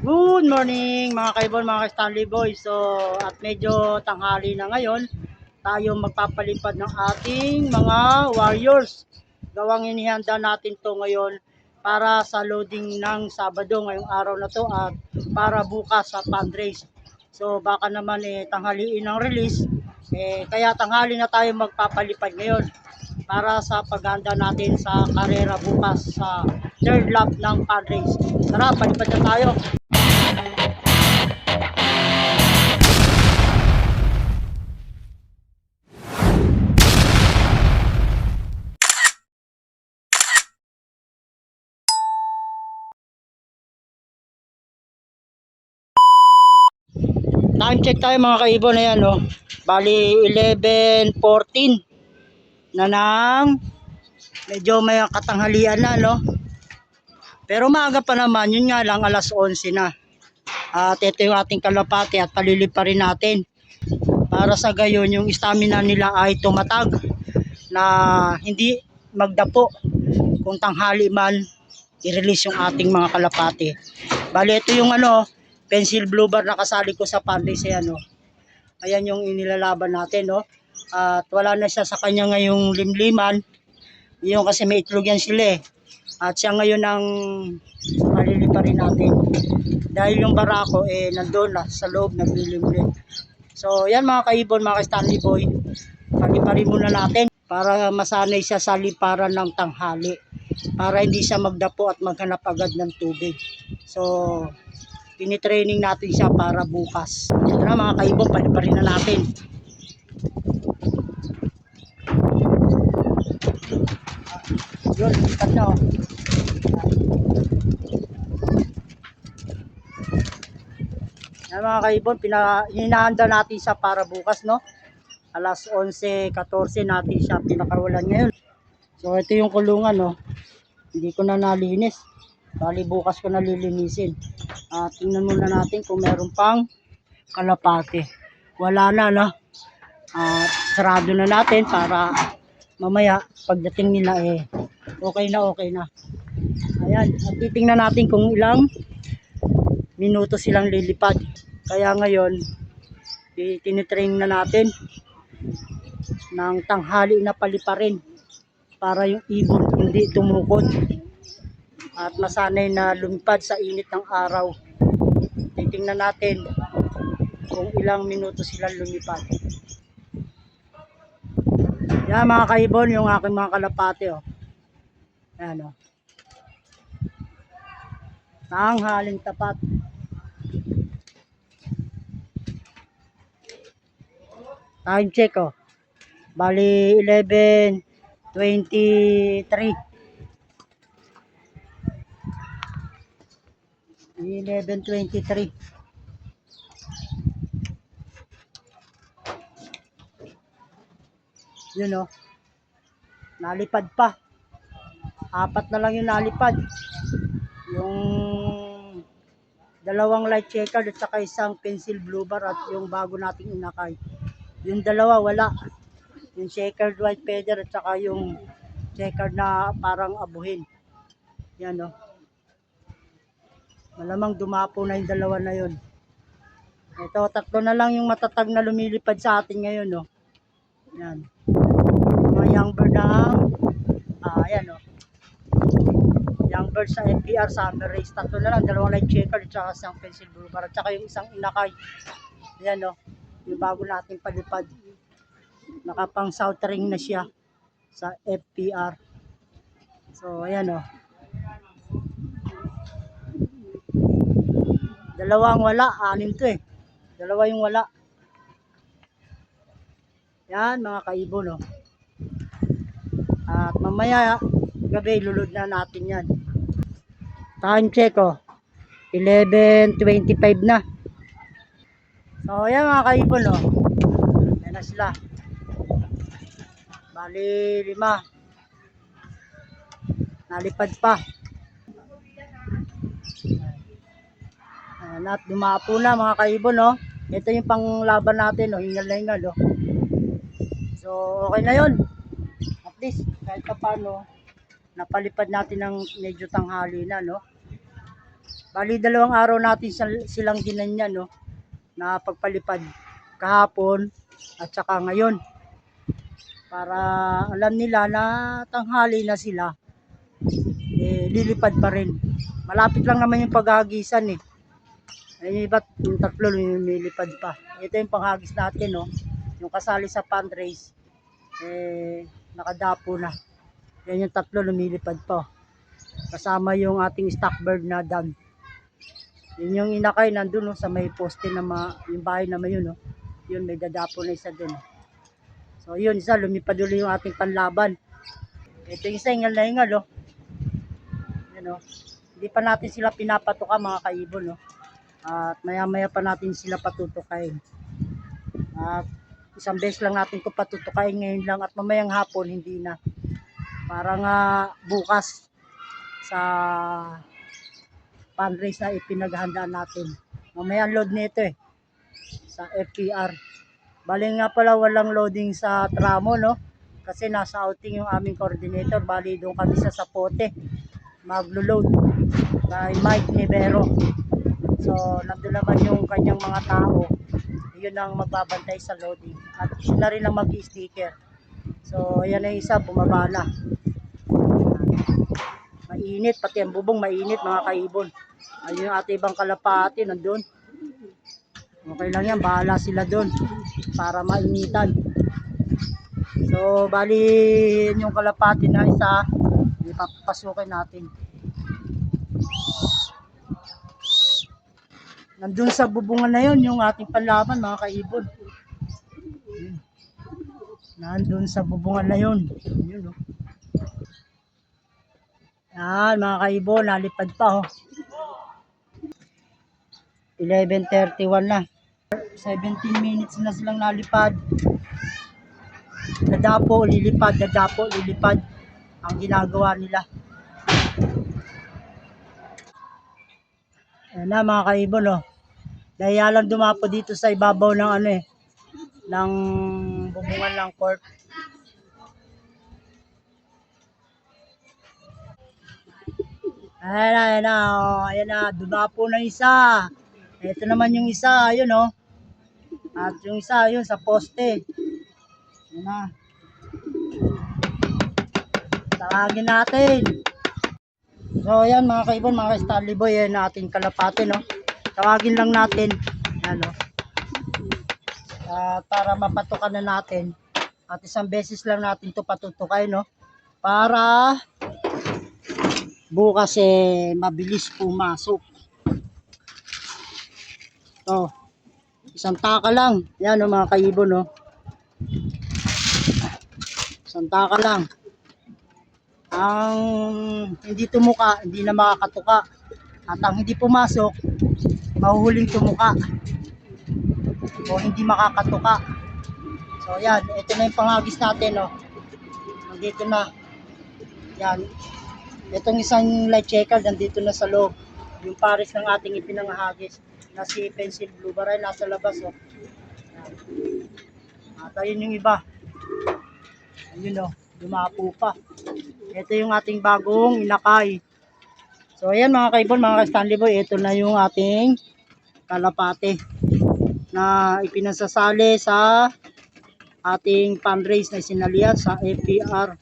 Good morning mga kaibon, mga ka-Stanley Boys. So at medyo tanghali na ngayon, tayo magpapalipad ng ating mga warriors. Gawang inihanda natin to ngayon para sa loading ng Sabado ngayong araw na to at para bukas sa fundraise. So baka naman tanghaliin ang release, kaya tanghali na tayo magpapalipad ngayon para sa paghanda natin sa karera bukas sa third lap ng fundraise. Tara, palipad na tayo. Time check tayo mga kaibon, ayan oh. Bali 11:14 na nang medyo may katanghalian na no. Pero maaga pa naman, yun nga lang alas 11 na. At ito yung ating kalapate at palilip pa rin natin. Para sa gayon yung stamina nila ay tumatag na hindi magdapo kung tanghali man i-release yung ating mga kalapate. Bali ito yung pencil blue bar na kasali ko sa fundraise, ayan oh. Ayan yung inilalaban natin no. At wala na siya sa kanya ngayong limliman. Yung kasi may itlog yan sila eh. At siya ngayon ang malilipa rin natin. Dahil yung barako nandoon na sa loob naglilimlim. So yan mga kaibon, mga Stanley Boy. Paliparin muna natin para masanay siya sa liparan ng tanghali. Para hindi siya magdapo at maghanap agad ng tubig. So tinitraining natin siya para bukas. Ito na mga kaibon, paliparin na natin. Yun, ikat na oh. Yan mga kaibon, hinahanda natin siya para bukas no. Alas 11:14 natin siya pinakawalan ngayon. So ito yung kulungan no. Hindi ko na nalinis. Bali bukas ko nalilinisin. Tingnan muna natin kung meron pang kalapate. Wala na no. Sarado na natin para mamaya pagdating nila okay na. Ayan, at titingnan natin kung ilang minuto silang lilipad. Kaya ngayon tinitrain na natin ng tanghali na paliparin para yung ibon hindi tumukod at masanay na lumipad sa init ng araw. Titingnan natin kung ilang minuto silang lumipad. Yan mga kaibon, yung aking mga kalapate oh. Ayan oh. Tanghaling tapat. Time check oh. Bali 11:23. 11:23. Yun oh. Nalipad pa. 4 na lang yung nalipad. Yung dalawang light checker at saka isang pencil blue bar at yung bago nating inakay. Yung dalawa wala. Yung checkered white feather at saka yung checkered na parang abuhin. Yan o. Malamang dumapo na yung dalawa na yun. Ito, 3 na lang yung matatag na lumilipad sa atin ngayon o. Yan. Mga young bird na ayan o. Young bird sa FPR summer race. 3 na lang, 2 light checkered at saka isang pencil blue bar at saka yung isang inakay. Yan o. Yung bago natin palipad. Nakapang south ring na siya sa FPR. So ayan o. Dalawang wala, 6 to eh. Dalawa yung wala. Yan mga kaibon o. At mamaya gabi lulod na natin yan. Time check o. 11:25 na. So ayan mga kaibon o. Yan na sila. Bali 5. Nalipad pa. Ayan, at dumapo na mga kaibon no. Ito yung panglaban natin no. Hingal na hingal no. So okay na yun. At least kahit pa paano napalipad natin ng medyo tanghali na no. Bali 2 araw natin silang ginanyan, no, na pagpalipad kahapon at saka ngayon. Para alam nila na tanghali na sila, lilipad pa rin. Malapit lang naman yung paghagisan eh. Ay, iba't yung 3 lumilipad pa. Ito yung panghagis natin, no. Yung kasali sa fundraise, nakadapo na. Yan yung 3 lumilipad pa. Kasama yung ating stock bird na Dan. Yun yung inakay nandun, no, sa may poste na yung bahay naman yun, no. Yun, may dadapo na isa dun. So yun, isa lumipad ulit yung ating panlaban. Ito yung isa, hingal na hingal, no. Yan, no. Hindi pa natin sila pinapatuka, mga kaibon, no. At maya-maya pa natin sila patutukain. At isang beses lang natin ito patutukain ngayon lang at mamayang hapon hindi na. Para nga bukas sa fundraise na ipinaghandaan natin. Mamaya load nito sa FPR. Bali nga pala walang loading sa tramo, no? Kasi nasa outing yung aming coordinator. Bali doon kami sa Sapote maglo-load kay Mike Nivero. So nandun naman yung kanyang mga tao. Yun ang magbabantay sa loading. At sila rin ang mag-sticker. So ayan ang isa, bumabala. Mainit, pati ang bubong mainit, mga kaibon. Ayun yung ate ibang kalapati nandun. Okay lang yan, bahala sila doon para mainitan. So bali yung kalapati na isa, ipapasukin natin. Nandun sa bubungan na yun yung ating panlaban, mga kaibon. Nandun sa bubungan na yun. Yun, no? Yan, mga kaibon, nalipad pa, oh. 11:31 na. 17 minutes na silang nalipad. Dadapo, lilipad, dadapo, lilipad ang ginagawa nila. Ayan na, mga kaibon, oh. Dahil lang dumapo dito sa ibabaw ng ng bubungan ng court. Ayan na, oh. Ayan na, dumapo na isa. Ito naman yung isa, ayun, oh. At yung isa, ayun, sa poste. Ayan na. Tawagin natin. So, ayan, mga kaibon, mga ka-Stanley Boy, ayan na ating kalapate, no. Tawagin lang natin. Ayan, no. Para mapatukan na natin. At isang beses lang natin ito patutukay, no. Para bukas mabilis pumasok. So, isang taka lang. Yan, no, mga kaibon, no. Isang taka lang. Ang hindi tumuka, hindi na makakatuka. At ang hindi pumasok, mahuhuling tumuka o hindi makakatuka. So yan, ito na yung panghagis natin, no. Nandito na. Yan. Itong isang light checker nandito na sa loob. Yung pares ng ating ipinanghagis na si Pencil Blue Baray nasa labas, oh. Yan. At ayun yung iba. Ayun, oh, dumapo pa. Ito yung ating bagong inakay. So ayan, mga kaibon, mga ka-Stanley Boy, ito na yung ating kalapate na ipinasasali sa ating fundraise na sinalihan sa FPR.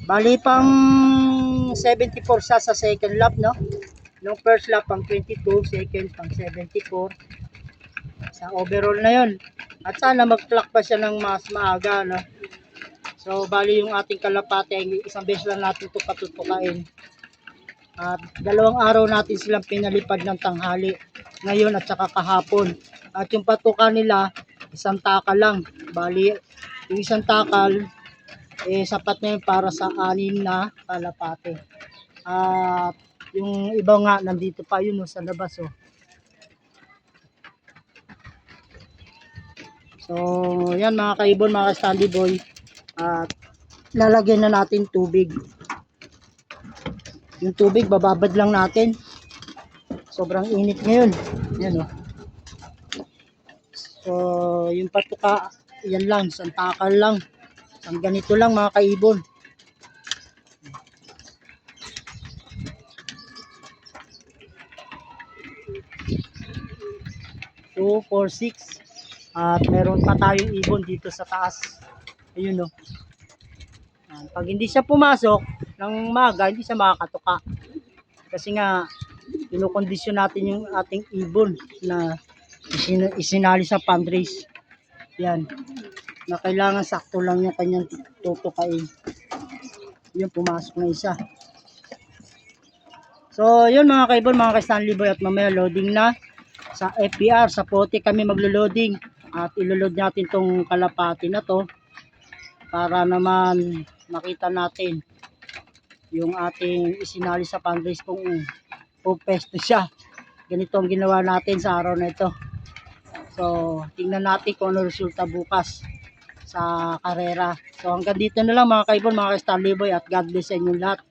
Bali pang 74 siya sa second lap, no? Nung first lap pang 22, second pang 74. Sa overall na yon. At sana mag-clock pa siya ng mas maaga, no? So bali yung ating kalapate, isang beses lang natin ito patutukain. At 2 araw natin silang pinalipad ng tanghali. Ngayon at saka kahapon. At yung patuka nila, isang takal lang. Bali, yung isang takal, sapat na yun para sa 6 na kalapate. At yung iba nga, nandito pa yun, sa labas, oh. So, yan, mga kaibon, mga ka-Stanley Boy. At lalagyan na natin tubig. Yung tubig, bababad lang natin. Sobrang init ngayon. Yan, oh. So, yung patuka, yan lang, isang takal lang. Isang ganito lang, mga kaibon. 2, 4, 6. At meron pa tayong ibon dito sa taas. Ayun o. Pag hindi siya pumasok ng maga, hindi siya makakatuka. Kasi nga, kinukondisyon natin yung ating ibon na isinali sa fundraise. Yan. Na kailangan sakto lang yung kanyang tutukain. Yun, pumasok na isa. So, yun mga kaibon, mga ka-Stanley Boy, at mamaya loading na sa FPR. Sa pote kami maglo-loading at iloload natin tong kalapati na to para naman makita natin yung ating isinali sa fundraise kung pupesto siya. Ganito ang ginawa natin sa araw na ito. So, tingnan natin kung ano resulta bukas sa karera. So, hanggang dito na lang mga kaibon, mga ka-Stanley Boy, at God bless sa inyong lahat.